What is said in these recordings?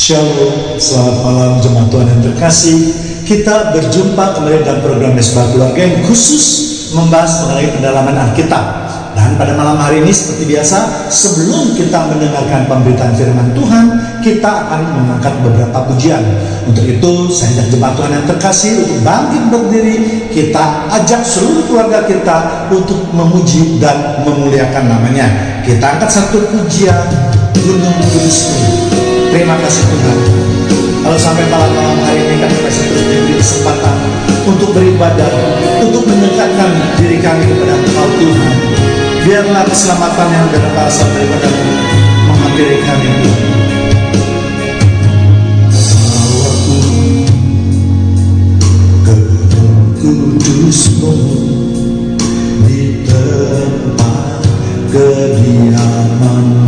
Shalom, selamat malam jemaat Tuhan yang terkasih. Kita berjumpa kembali dalam program Mesbah Keluarga yang khusus membahas mengenai pendalaman Alkitab. Dan pada malam hari ini seperti biasa, sebelum kita mendengarkan pemberitaan firman Tuhan, kita akan mengangkat beberapa pujian. Untuk itu, saya ajak jemaat Tuhan yang terkasih untuk bangkit berdiri. Kita ajak seluruh keluarga kita untuk memuji dan memuliakan namanya. Kita angkat satu pujian, Gunung Kudus-Mu. Terima kasih Tuhan. Kalau sampai malam-malam hari ini kami masih terus diberi kesempatan untuk beribadah, untuk mendekatkan diri kami kepada Engkau Tuhan. Biarlah keselamatan yang berasal daripada-Mu menghampiri kami Tuhan. Bawaku ke Gunung Kudus-Mu, di tempat kediaman-Mu.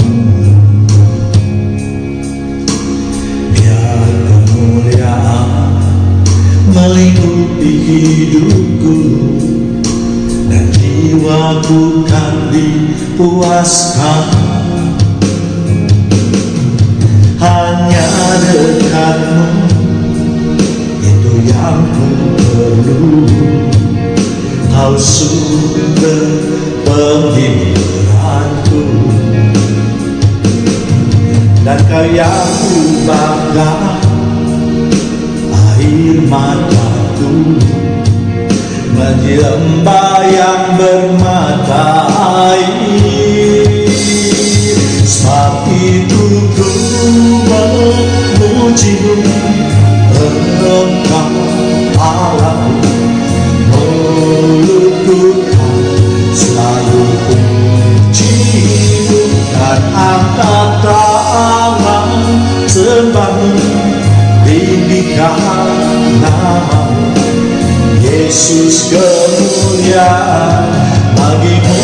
Melingkupi hidupku dan jiwaku kan dipuaskan. Hanya dekat-Mu itu yang ku perlu. Kau sumber penghiburanku dan Kau yang ku bangga air mataku, menjadi yang bermata air. Sebab itu ku memuji-Mu, Engkau Allahku. Mulutku kan selalu puji-Mu dan angkat tangan sembah-Mu, tinggikan nama-Mu. Yesus, kemuliaan bagi-Mu.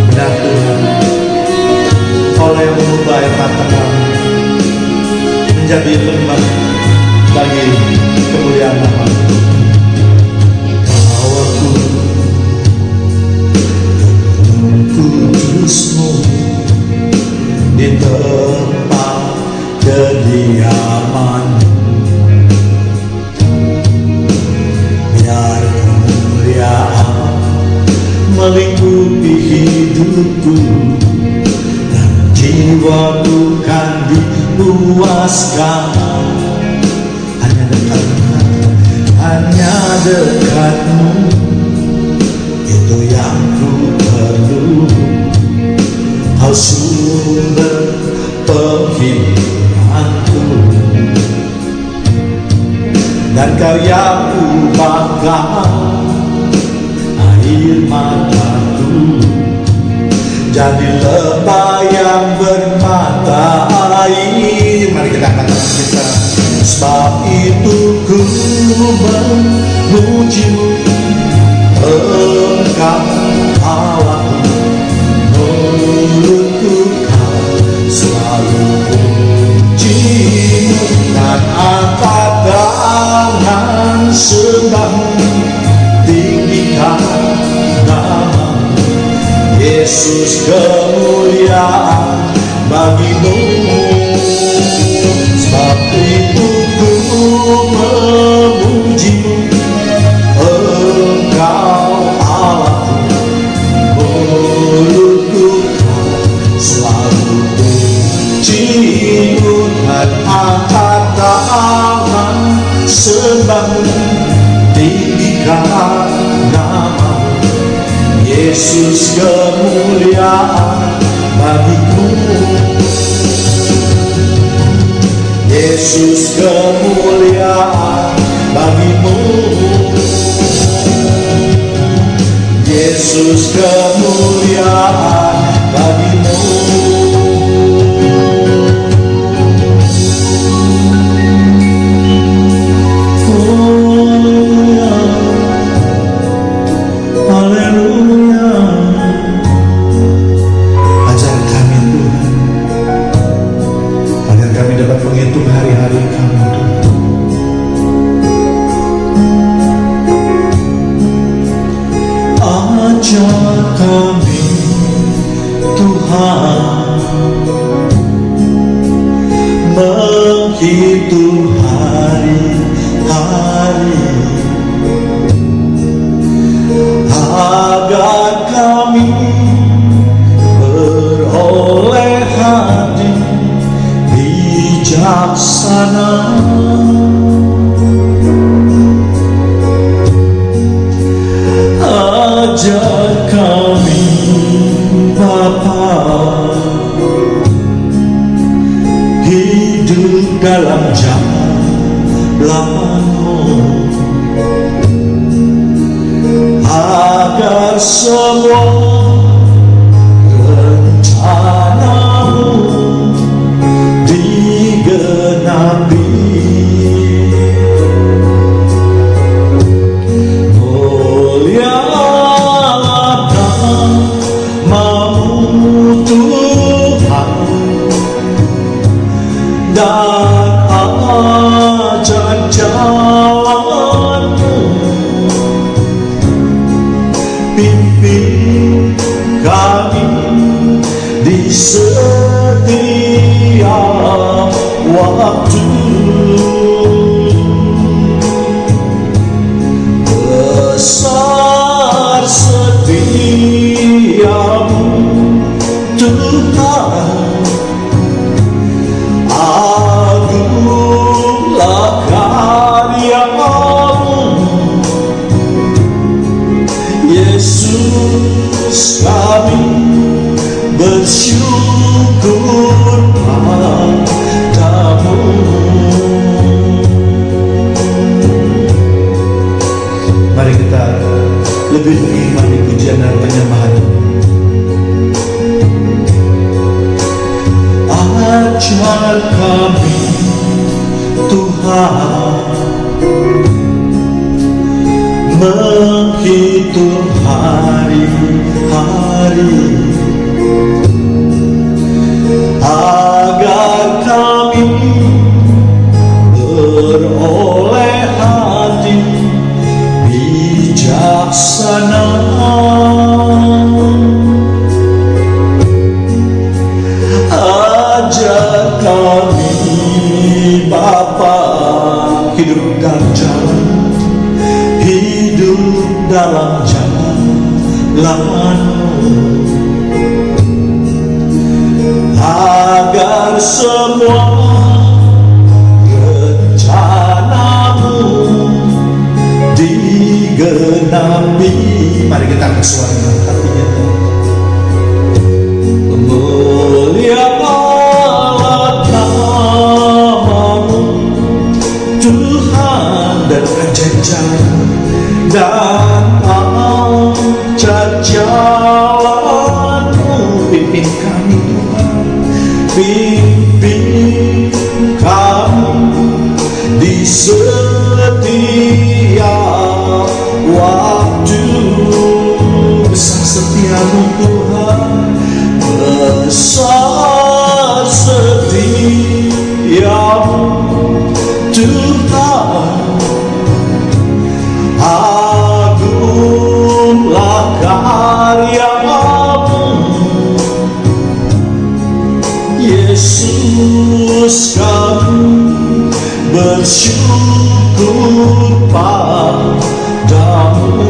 Benar Tuhan, Kau yang mengubah air mata kami menjadi lembah bagi kemuliaan nama-Mu. Bawaku Kudus-Mu, di tempat kediaman-Mu. Biar kemuliaan melingkupi hidupku dan jiwaku kan dipuaskan. Hanya dekat-Mu itu yang ku perlu. Kau sumber penghiburanku dan Kau yang ku bangga air mataku, jadi lebah yang bermata air. Mari kita angkat tangan kita. Sebab itu ku memuji-Mu, Engkau Allahku. Mulutku kan selalu puji-Mu dan angkat tangan sembah-Mu, tinggikan nama-Mu. Yesus, kemuliaan bagi-Mu. Sebab itu ku memuji-Mu, Engkau Allahku. Mulutku selalu puji-Mu dan angkat tangan sembah-Mu, tinggikan nama-Mu. Yesus, kemuliaan bagi-Mu. Yesus, kemuliaan bagi-Mu. Yesus, kemuliaan bagi-Mu. Haleluya. Ajar kami Tuhan, agar kami dapat menghitung hari-hari kami Tuhan. Ajar kami semua rencanamu digenapi. Mulialah namamu Tuhan, dan ajar jalanmu. Pimpin kami di setiap waktu. Besar setiamu Tuhan, agunglah karyamu. Yesus, kami bersyukur padamu. Mari kita lebih mengimani pujian dan penyembahan. Ajar kami Tuhan menghitung hari-hari, agar kami beroleh hati bijaksana. Ajar kami Bapa hidup dalam jalan, hidup dalam jalan-Mu, agar semua rencana-Mu digenapi. Mari kita angkat suara hatinya. Mulialah namamu Tuhan, dan ajar jalan, dan ajar jalanmu. Pimpin kami Tuhan, pimpin kami di setiap waktu. Besar setiamu Tuhan, besar setiamu Tuhan, agunglah karyamu. Yesus, kami bersyukur padamu.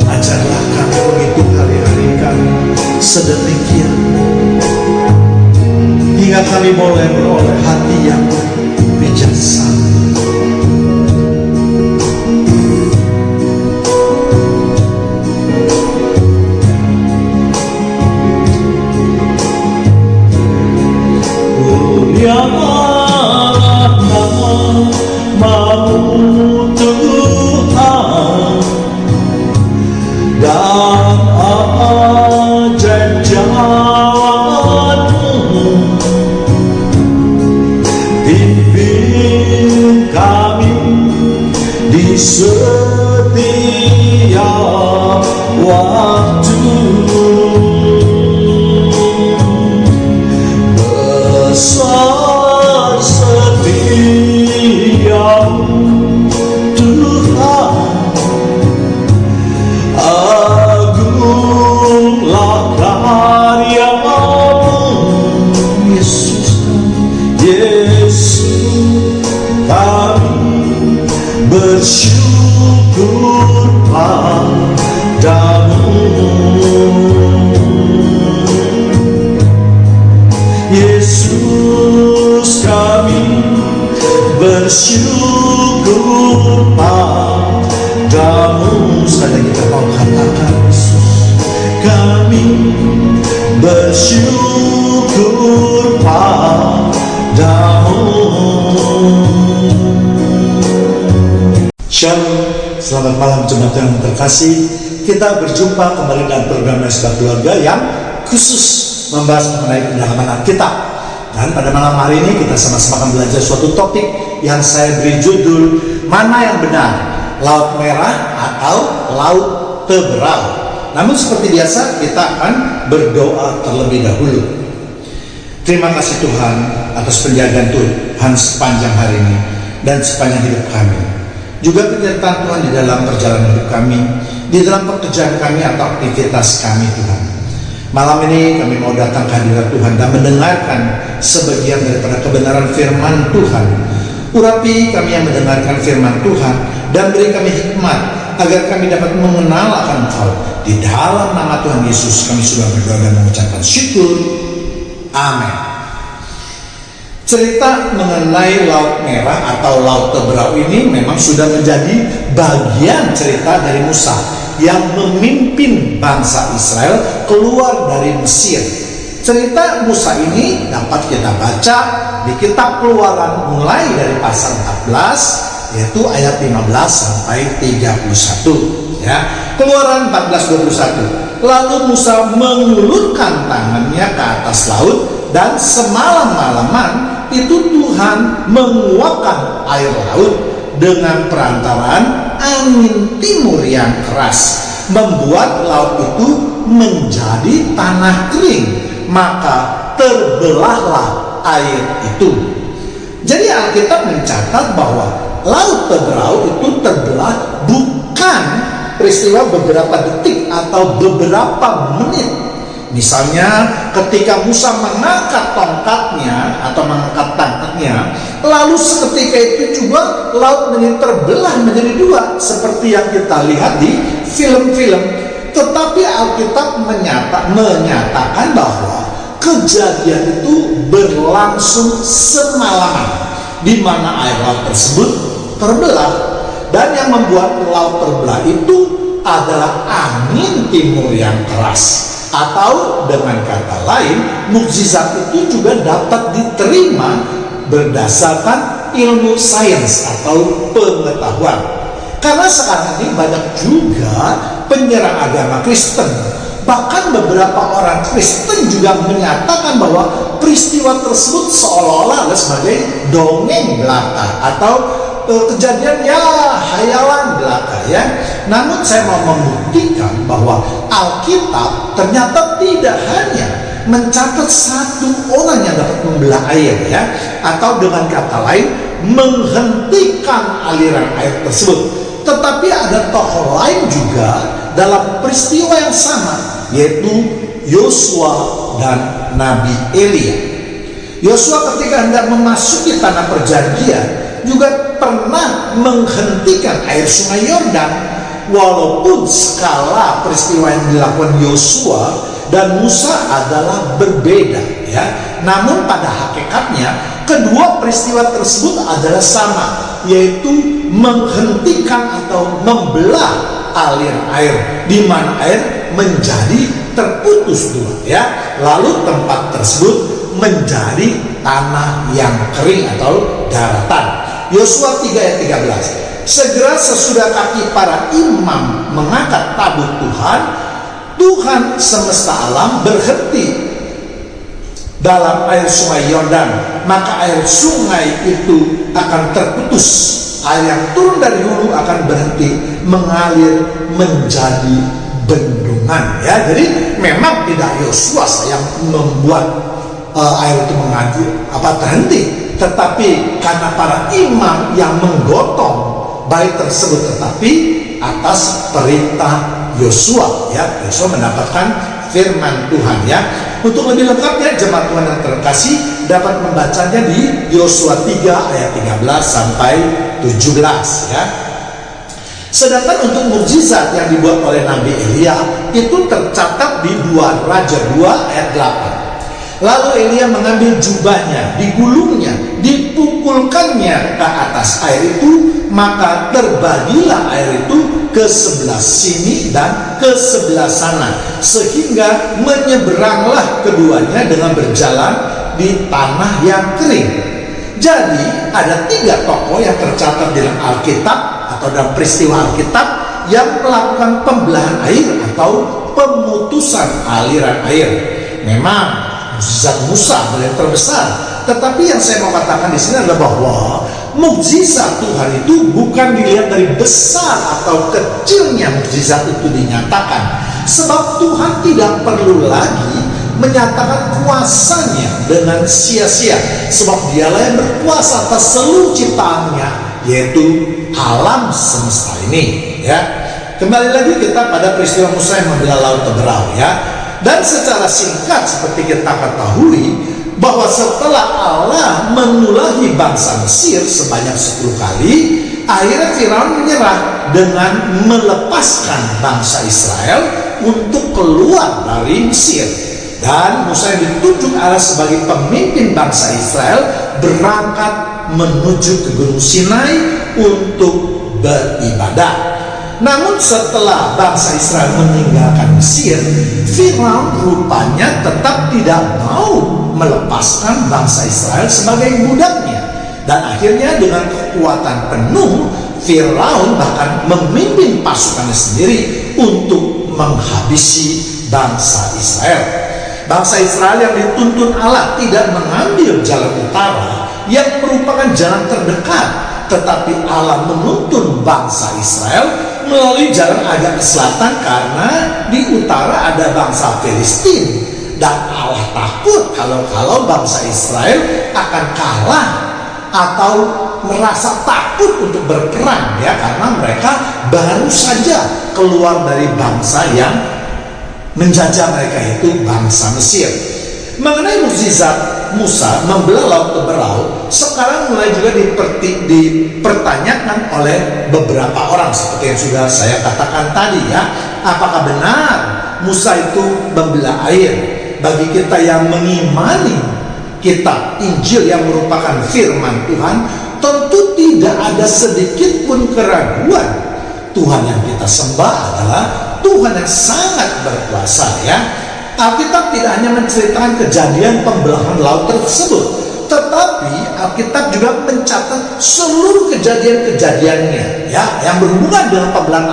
Ajarlah kami menghitung hari-hari kami sedemikian, hingga kami boleh beroleh hati yang bijaksana. Mulialah namamu Tuhan, dan ajar jalanmu. Pimpin kami di setiap waktu. Besar setiamu Tuhan, agunglah karyamu. Yesus, Yesus, kami bersyukur padamu. Yesus, kami bersyukur padamu. Sekali lagi kita mau katakan, Yesus, kami bersyukur padamu. Shalom, selamat malam jemaat yang terkasih. Kita berjumpa kembali dalam program Mesbah Keluarga yang khusus membahas mengenai pendalaman Alkitab. Dan pada malam hari ini kita sama-sama akan belajar suatu topik yang saya beri judul, mana yang benar, Laut Merah atau Laut Teberau. Namun seperti biasa kita akan berdoa terlebih dahulu. Terima kasih Tuhan atas penjagaan Tuhan sepanjang hari ini dan sepanjang hidup kami. Juga penyertaan Tuhan di dalam perjalanan hidup kami, di dalam pekerjaan kami atau aktivitas kami Tuhan. Malam ini kami mau datang ke hadirat Tuhan dan mendengarkan sebagian daripada kebenaran firman Tuhan. Urapi kami yang mendengarkan firman Tuhan dan beri kami hikmat agar kami dapat mengenal akan Engkau. Di dalam nama Tuhan Yesus kami sudah berdoa dan mengucapkan syukur. Amin. Cerita mengenai Laut Merah atau Laut Teberau ini memang sudah menjadi bagian cerita dari Musa yang memimpin bangsa Israel keluar dari Mesir. Cerita Musa ini dapat kita baca di kitab Keluaran mulai dari pasal 14 yaitu ayat 15 sampai 31 ya. Keluaran 14:21. Lalu Musa mengulurkan tangannya ke atas laut dan semalam-malaman itu Tuhan menguapkan air laut dengan perantaraan angin timur yang keras, membuat laut itu menjadi tanah kering, maka terbelahlah air itu. Jadi Alkitab mencatat bahwa Laut Teberau itu terbelah bukan peristiwa beberapa detik atau beberapa menit. Misalnya ketika Musa mengangkat tongkatnya atau mengangkat tangkatnya, lalu seketika itu juga laut menjadi terbelah menjadi dua seperti yang kita lihat di film-film. Tetapi Alkitab menyatakan bahwa kejadian itu berlangsung semalaman, di mana air laut tersebut terbelah, dan yang membuat laut terbelah itu adalah angin timur yang keras. Atau dengan kata lain, mukjizat itu juga dapat diterima berdasarkan ilmu sains atau pengetahuan. Karena sekarang ini banyak juga penyerang agama Kristen. Bahkan beberapa orang Kristen juga menyatakan bahwa peristiwa tersebut seolah-olah sebagai dongeng belaka atau kejadian ya hayalan belaka ya. Namun saya mau membuktikan bahwa Alkitab ternyata tidak hanya mencatat satu orang yang dapat membelah air ya, atau dengan kata lain menghentikan aliran air tersebut. Tetapi ada tokoh lain juga dalam peristiwa yang sama, yaitu Yosua dan Nabi Elia. Yosua ketika hendak memasuki tanah perjanjian juga pernah menghentikan air sungai Yordan. Walaupun skala peristiwa yang dilakukan Yosua dan Musa adalah berbeda ya, namun pada hakikatnya kedua peristiwa tersebut adalah sama, yaitu menghentikan atau membelah aliran air, di mana air menjadi terputus dua ya, lalu tempat tersebut menjadi tanah yang kering atau daratan. Yosua 3 ayat 13. Segera sesudah kaki para imam mengangkat tabut Tuhan, Tuhan semesta alam berhenti dalam air sungai Yordan, maka air sungai itu akan terputus. Air yang turun dari hulu akan berhenti mengalir menjadi bendungan ya. Jadi memang tidak Yosua yang membuat air itu terhenti, tetapi karena para imam yang menggotong baik tersebut, tetapi atas perintah Yosua ya. Yosua mendapatkan firman Tuhan ya. Untuk lebih lengkapnya jemaat Tuhan yang terkasih dapat membacanya di Yosua 3 ayat 13 sampai 17 ya. Sedangkan untuk mukjizat yang dibuat oleh Nabi Elia itu tercatat di 2 Raja 2 ayat 8. Lalu Elia mengambil jubahnya, digulungnya, dipukulkannya ke atas air itu, maka terbagilah air itu ke sebelah sini dan ke sebelah sana, sehingga menyeberanglah keduanya dengan berjalan di tanah yang kering. Jadi ada 3 tokoh yang tercatat dalam Alkitab atau dalam peristiwa Alkitab yang melakukan pembelahan air atau pemutusan aliran air. Memang mukjizat Musa adalah yang terbesar, tetapi yang saya mau katakan di sini adalah bahwa mukjizat Tuhan itu bukan dilihat dari besar atau kecilnya mukjizat itu dinyatakan, sebab Tuhan tidak perlu lagi menyatakan kuasanya dengan sia-sia, sebab dialah yang berkuasa atas seluruh ciptaannya, yaitu alam semesta ini. Ya, kembali lagi kita pada peristiwa Musa yang membelah laut Teberau, ya. Dan secara singkat seperti kita ketahui bahwa setelah Allah menulahi bangsa Mesir sebanyak 10 kali, akhirnya Firaun menyerah dengan melepaskan bangsa Israel untuk keluar dari Mesir. Dan Musa yang ditunjuk Allah sebagai pemimpin bangsa Israel berangkat menuju ke Gunung Sinai untuk beribadah. Namun setelah bangsa Israel meninggalkan Mesir, Firaun rupanya tetap tidak mau melepaskan bangsa Israel sebagai budaknya. Dan akhirnya dengan kekuatan penuh, Firaun bahkan memimpin pasukannya sendiri untuk menghabisi bangsa Israel. Bangsa Israel yang dituntun Allah tidak mengambil jalan utara yang merupakan jalan terdekat, tetapi Allah menuntun bangsa Israel melalui jalan agak ke selatan karena di utara ada bangsa Filistin, dan Allah takut kalau bangsa Israel akan kalah atau merasa takut untuk berperang, ya, karena mereka baru saja keluar dari bangsa yang menjajah mereka, itu bangsa Mesir. Mengenai mukjizat Musa membelah laut Teberau sekarang mulai juga dipertanyakan oleh beberapa orang, seperti yang sudah saya katakan tadi, ya. Apakah benar Musa itu membelah air? Bagi kita yang mengimani kitab Injil yang merupakan firman Tuhan, tentu tidak ada sedikit pun keraguan. Tuhan yang kita sembah adalah Tuhan yang sangat berkuasa, ya. Alkitab tidak hanya menceritakan kejadian pembelahan laut tersebut, tetapi Alkitab juga mencatat seluruh kejadian-kejadiannya, ya, yang berhubungan dengan pembelahan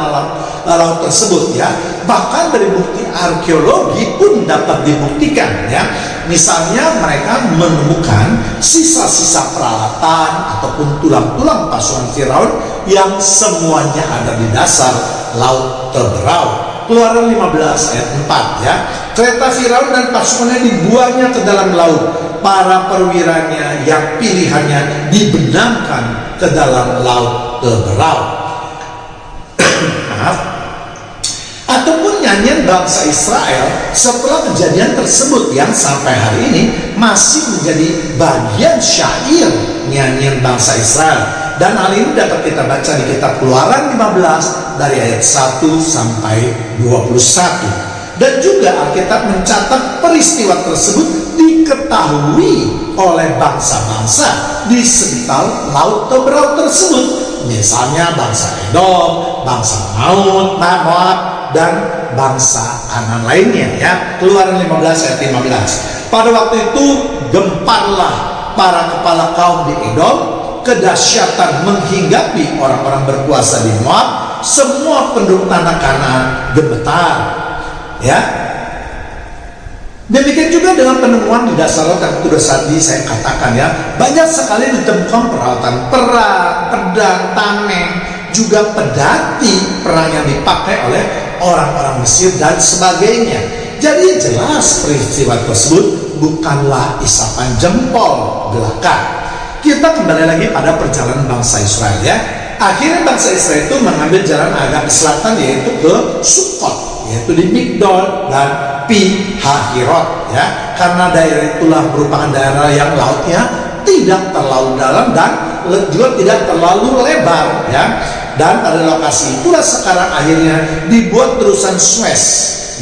laut tersebut, ya. Bahkan dari bukti arkeologi pun dapat dibuktikan, ya. Misalnya mereka menemukan sisa-sisa peralatan ataupun tulang-tulang pasukan Firaun yang semuanya ada di dasar laut Teberau. Keluaran 15 ayat 4, ya. Kereta Firaun dan pasukannya dibuangnya ke dalam laut. Para perwiranya yang pilihannya dibenamkan ke dalam laut Teberau. Maaf. Ataupun nyanyian bangsa Israel setelah kejadian tersebut yang sampai hari ini masih menjadi bagian syair nyanyian bangsa Israel. Dan hal ini dapat kita baca di kitab Keluaran 15 dari ayat 1 sampai 21. Dan juga Alkitab mencatat peristiwa tersebut diketahui oleh bangsa-bangsa di sekitar laut Teberau tersebut. Misalnya bangsa Edom, bangsa Moab, dan bangsa Kanaan lainnya, ya. Keluaran 15 ayat 15. Pada waktu itu gemparlah para kepala kaum di Edom, kedahsyatan menghinggapi orang-orang berkuasa di Moab, semua penduduk tanah Kanaan gemetar, ya. Demikian juga dengan penemuan di dasar laut yang sudah tadi saya katakan, ya. Banyak sekali ditemukan peralatan perang, pedang, tameng, juga pedati perang yang dipakai oleh orang-orang Mesir dan sebagainya. Jadi jelas peristiwa tersebut bukanlah isapan jempol belaka. Kita kembali lagi pada perjalanan bangsa Israel, ya. Akhirnya bangsa Israel itu mengambil jalan agak ke selatan, yaitu ke Sukot, yaitu di Migdol dan Pi Hahirot, ya. Karena daerah itulah merupakan daerah yang lautnya tidak terlalu dalam dan juga tidak terlalu lebar, ya. Dan pada lokasi itulah sekarang akhirnya dibuat terusan Suez,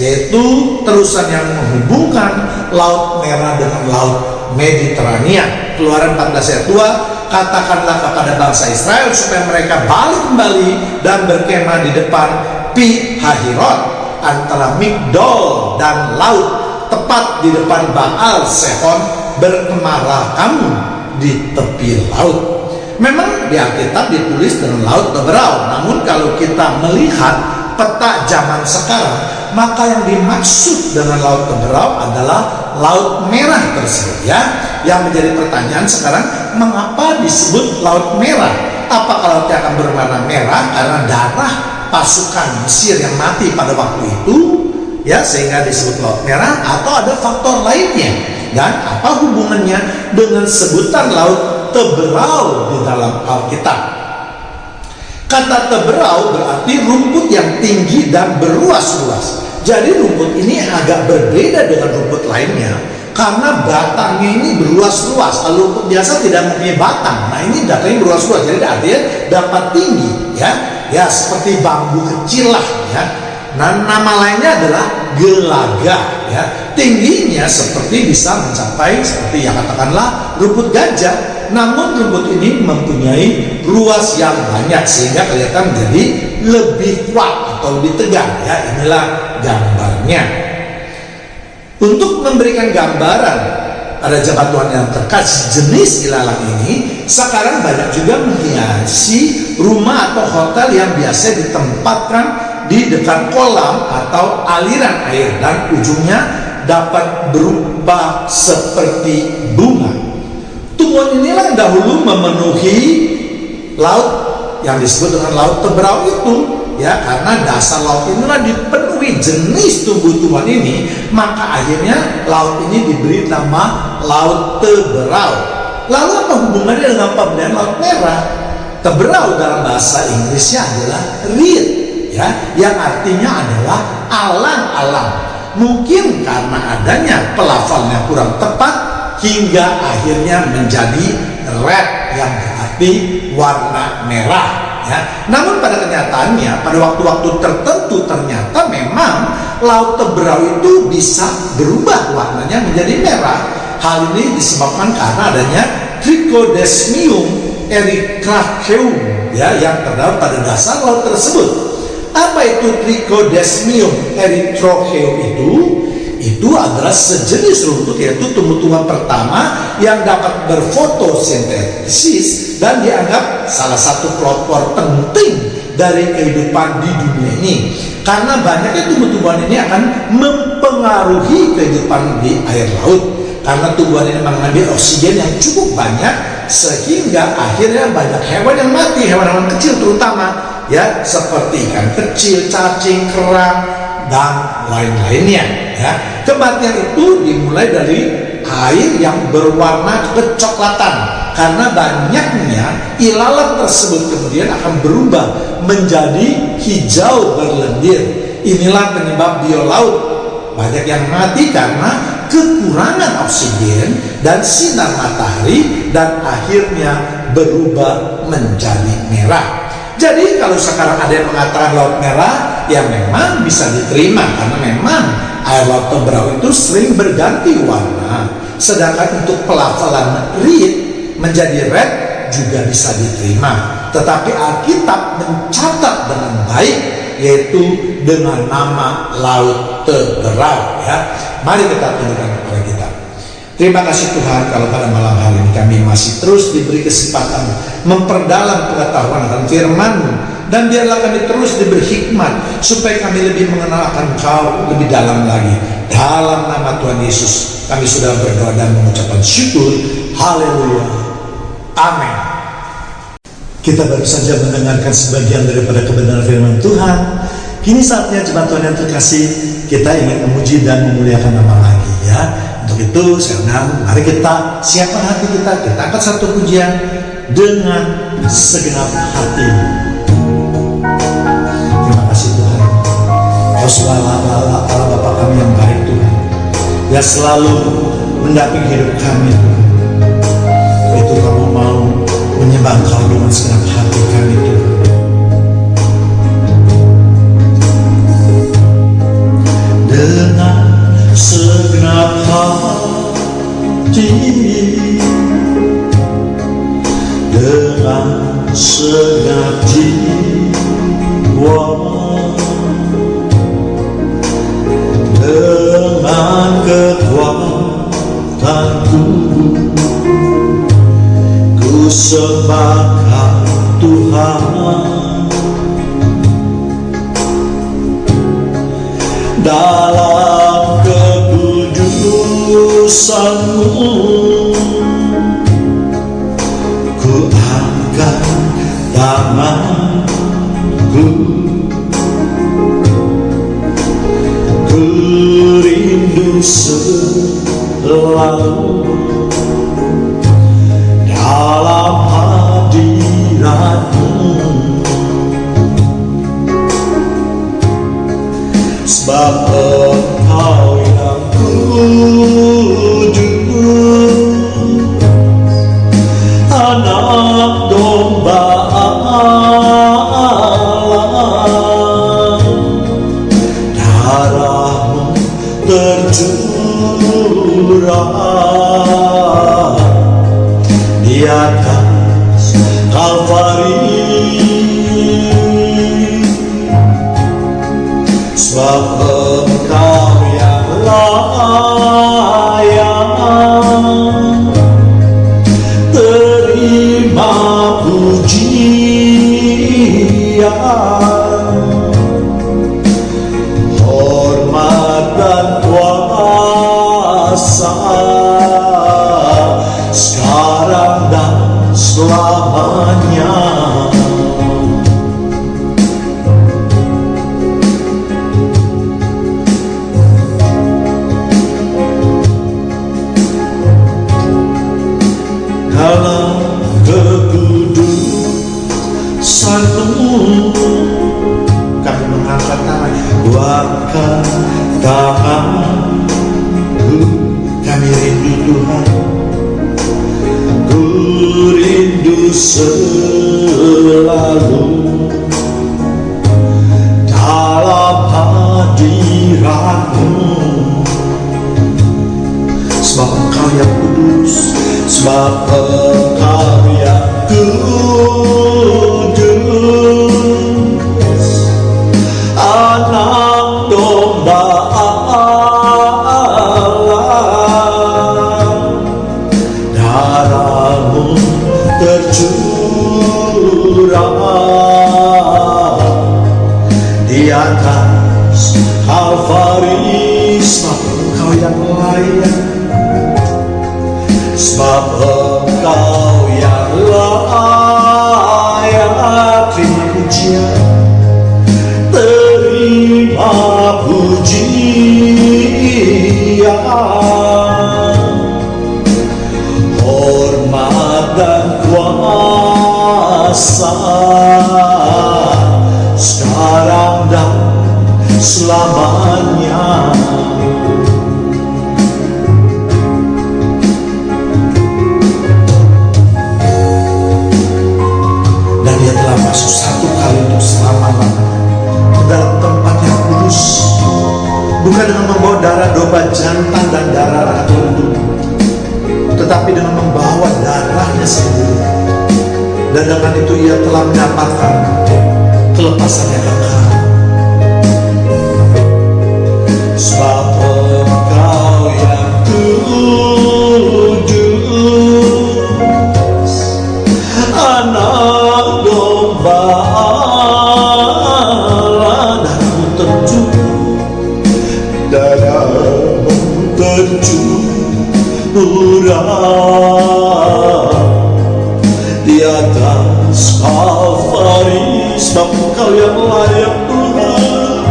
yaitu terusan yang menghubungkan Laut Merah dengan Laut Mediterania. Keluaran 14 ayat 2, katakanlah kepada bangsa Israel supaya mereka balik kembali dan berkemah di depan Pi Hahirot antara Migdol dan laut, tepat di depan Baal Sehon, berkemahlah kamu di tepi laut. Memang di Alkitab ditulis dengan laut berau, namun kalau kita melihat peta zaman sekarang, maka yang dimaksud dengan laut berau adalah laut merah tersebut, ya. Yang menjadi pertanyaan sekarang, mengapa disebut laut merah? Apakah lautnya akan berwarna merah karena darah pasukan Mesir yang mati pada waktu itu, ya, sehingga disebut laut merah, atau ada faktor lainnya? Dan apa hubungannya dengan sebutan laut teberau di dalam Alkitab? Kata teberau berarti rumput yang tinggi dan beruas-ruas. Jadi rumput ini agak berbeda dengan rumput lainnya karena batangnya ini beruas-ruas. Kalau rumput biasa tidak mempunyai batang, nah ini batangnya beruas-ruas, jadi artinya dapat tinggi, ya seperti bambu kecil lah, ya. Nah, nama lainnya adalah gelaga, ya. Tingginya seperti bisa mencapai seperti yang katakanlah rumput gajah. Namun rumput ini mempunyai ruas yang banyak sehingga kelihatan menjadi lebih kuat atau lebih tegang, ya. Inilah gambarnya. Untuk memberikan gambaran pada jemaat Tuhan yang terkasih jenis ilalang ini, sekarang banyak juga menghiasi rumah atau hotel yang biasa ditempatkan di dekat kolam atau aliran air dan ujungnya dapat berupa seperti bunga. Tumbuhan inilah yang dahulu memenuhi laut yang disebut dengan laut teberau itu, ya, karena dasar laut inilah dipenuhi jenis tumbuh-tumbuhan ini, maka akhirnya laut ini diberi nama laut teberau. Lalu apa hubungannya dengan pemberian laut merah? Teberau dalam bahasa Inggrisnya adalah reed, ya, yang artinya adalah alang-alang. Mungkin karena adanya pelafalnya kurang tepat hingga akhirnya menjadi red yang berarti warna merah, ya. Namun pada kenyataannya pada waktu-waktu tertentu ternyata memang laut teberau itu bisa berubah warnanya menjadi merah. Hal ini disebabkan karena adanya Trichodesmium erythraceum, ya, yang terdapat pada dasar laut tersebut. Apa itu Trichodesmium erythraceum itu? Itu adalah sejenis rumput, yaitu tumbuh-tumbuhan pertama yang dapat berfotosintesis dan dianggap salah satu pelopor penting dari kehidupan di dunia ini. Karena banyaknya tumbuh-tumbuhan ini akan mempengaruhi kehidupan di air laut. Karena tumbuhan ini mengambil oksigen yang cukup banyak sehingga akhirnya banyak hewan yang mati, hewan-hewan kecil terutama, ya, seperti ikan kecil, cacing, kerang, dan lain-lainnya, ya. Kematian itu dimulai dari air yang berwarna kecoklatan karena banyaknya ilalang tersebut kemudian akan berubah menjadi hijau berlendir. Inilah penyebab biolaut banyak yang mati karena kekurangan oksigen dan sinar matahari dan akhirnya berubah menjadi merah. Jadi kalau sekarang ada yang mengatakan laut merah, ya memang bisa diterima karena memang air laut teberau itu sering berganti warna. Sedangkan untuk pelafalan reed menjadi red juga bisa diterima. Tetapi Alkitab mencatat dengan baik, yaitu dengan nama laut teberau, ya. Mari kita tundukkan kepala kita. Terima kasih Tuhan kalau pada malam hari ini kami masih terus diberi kesempatan memperdalam pengetahuan akan firman-Mu, dan biarlah kami terus diberi hikmat supaya kami lebih mengenal akan Engkau lebih dalam lagi. Dalam nama Tuhan Yesus kami sudah berdoa dan mengucapkan syukur. Haleluya. Amin. Kita baru saja mendengarkan sebagian daripada kebenaran firman Tuhan. Kini saatnya jemaat Tuhan yang terkasih, kita ingin memuji dan memuliakan nama lagi, ya. Untuk itu saya undang, mari kita siapkan hati kita angkat satu pujian dengan segenap hati. Terima kasih Tuhan, Kau selalu Allah Bapa kami yang baik Tuhan, yang selalu mendampingi hidup kami Tuhan. Itu Kamu mau menyembah Kau dengan segenap hati kami Tuhan. Dengan segenap hati, dengan segenap jiwa, dengan kekuatanku, ku sembah Tuhan dalam kekudusan-Mu. Ku angkat tanganku, ku rindu selalu dalam hadirat-Mu. Sebab Engkau yang kudus, Anak domba Allah, darah-Mu tercurah di atas Kalvari. Sebab Engkau yang layak terima pujian, hormat dan kuasa sekarang dan selamanya. Dalam kekudusan-Mu kami mengangkat tangan, angkat tanganku, kami rindu Tuhan, ku rindu selalu dalam hadirat-Mu. Sebab Engkau yang kudus, sebab Engkau yang kudus, Anak domba Allah, darah-Mu tercurah di atas Kalvari. Sebab Engkau yang layak, sebab Engkau yang layak terima pujian, terima pujian, hormat dan kuasa sekarang dan selamanya. Dia telah masuk satu kali untuk selama-lamanya ke dalam tempat yang kudus, bukan dengan membawa darah domba jantan dan darah ratu lembu, tetapi dengan membawa darahnya sendiri. Dan dengan itu Ia telah mendapatkan kelepasan yang kekal. Sebab Engkau yang kudus, Anak domba Allah, darah-Mu tercurah di atas Kalvari. Sebab Engkau yang layak Tuhan,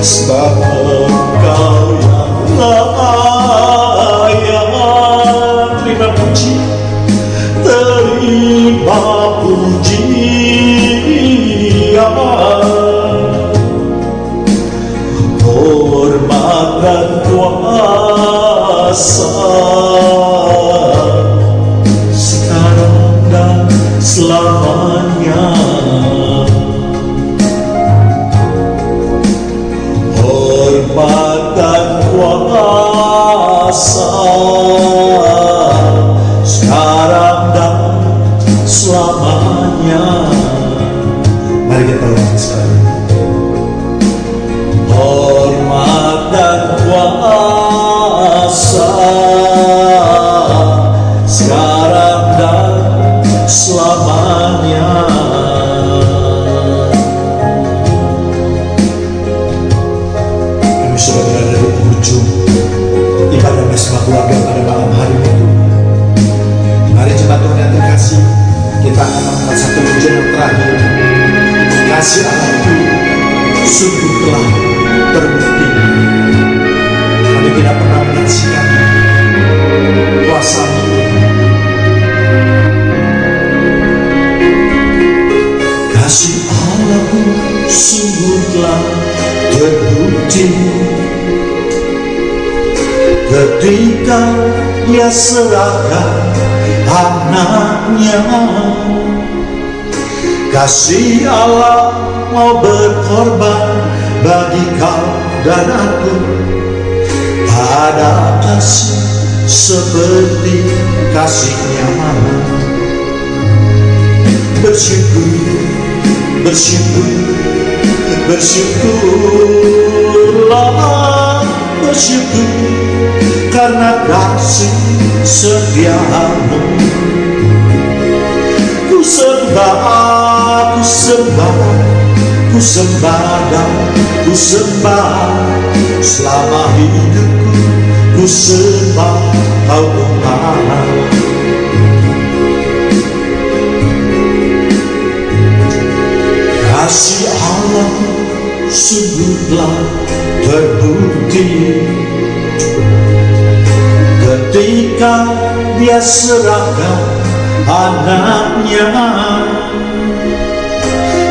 sebab Engkau yang layak terima puji, terima pujian, hormat dan kuasa sekarang dan selamanya. Hormat dan kuasa sekarang dan selamanya. Mari kita ulangi sekali. Hormat dan kuasa sekarang dan kasih Allah itu sungguh telah terbukti. Kami tidak pernah menyaksikan kuasa-Mu. Kasih Allah-Mu sungguh telah terbukti ketika Dia serahkan anaknya. Kasih Allah mau berkorban bagi kau dan aku. Ada kasih seperti kasih-Nya. Bersyukur, bersyukur, bersyukurlah, bersyukur karena kasih setia-Mu. Ku sembah, ku sembah, ku sembah dan ku sembah selama hidupku. Ku sembah Kau Tuhan. Kasih Allah sungguhlah terbukti ketika Dia serahkan anaknya.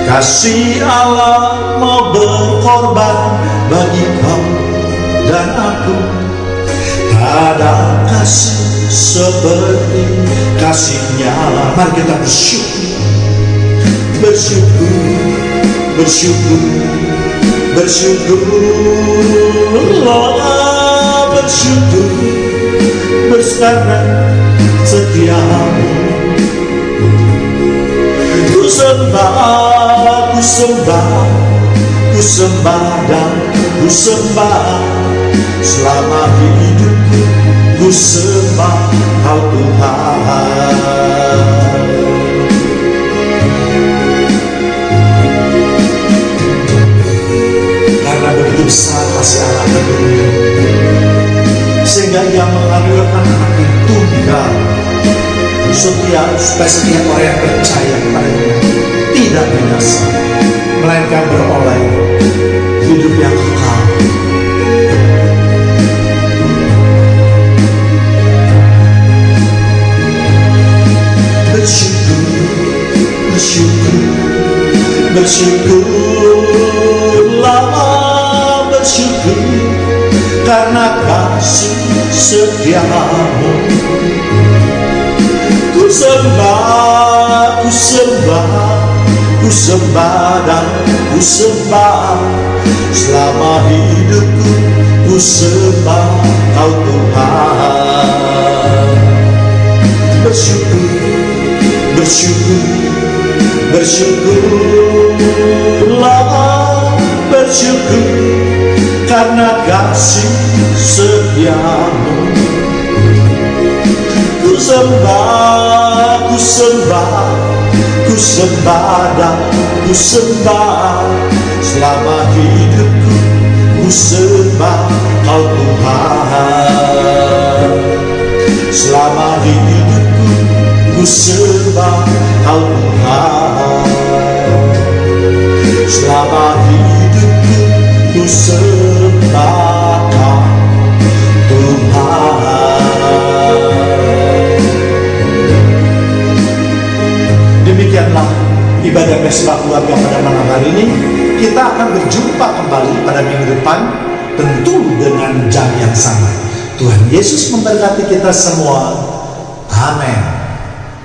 Kasih Allah mau berkorban bagi kau dan aku. Ada kasih seperti kasih-Nya. Mari kita bersyukur, bersyukur, bersyukur, bersyukurlah, bersyukur karena setia-Mu. Ku sembah, ku sembah, ku sembah dan ku sembah selama hidupku. Ku sembah Kau Tuhan. Karena begitu besar kasih Allah ke dunia, sehingga Ia menganugerahkan Anak yang tunggal supaya setiap orang yang percaya kepada-Nya tidak binasa, melainkan beroleh hidup yang kekal. Bersyukur, bersyukur, bersyukurlah, bersyukur karena kasih setia-Mu. Ku sembah, ku sembah, ku sembah dan ku sembah selama hidupku. Ku sembah Kau Tuhan. Bersyukur, bersyukur, bersyukurlah, bersyukur karena kasih setia-Mu. Ku sembah, ku sembah, ku sembah dan ku sembah selama hidupku. Ku sembah Kau Tuhan. Selama hidupku ku sembah Kau Tuhan. Selama hidupku ku sembah Kau Tuhan. Demikianlah ibadah Mesbah Keluarga pada malam hari ini. Kita akan berjumpa kembali pada minggu depan, tentu dengan jam yang sama. Tuhan Yesus memberkati kita semua. Amin.